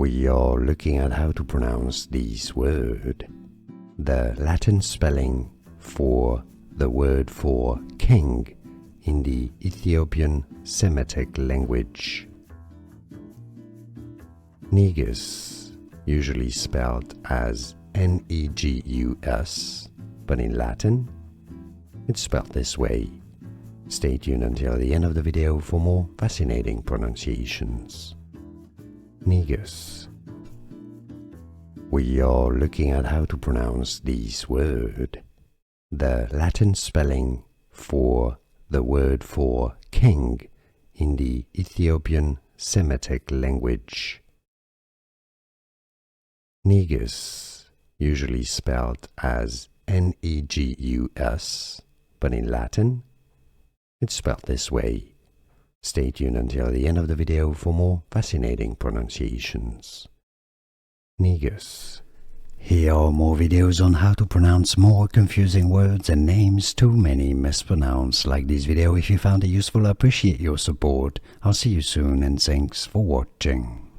We are looking at how to pronounce this word. The Latin spelling for the word for king in the Ethiopian Semitic language. Naegus, usually spelled as Negus, but in Latin, it's spelled this way. Stay tuned until the end of the video for more fascinating pronunciations. Naegus. We are looking at how to pronounce this word. The Latin spelling for the word for king in the Ethiopian Semitic language. Naegus, usually spelled as Negus, but in Latin, it's spelled this way. Stay tuned until the end of the video for more fascinating pronunciations. Naegus. Here are more videos on how to pronounce more confusing words and names too many mispronounced. Like this video if you found it useful. I appreciate your support. I'll see you soon and thanks for watching.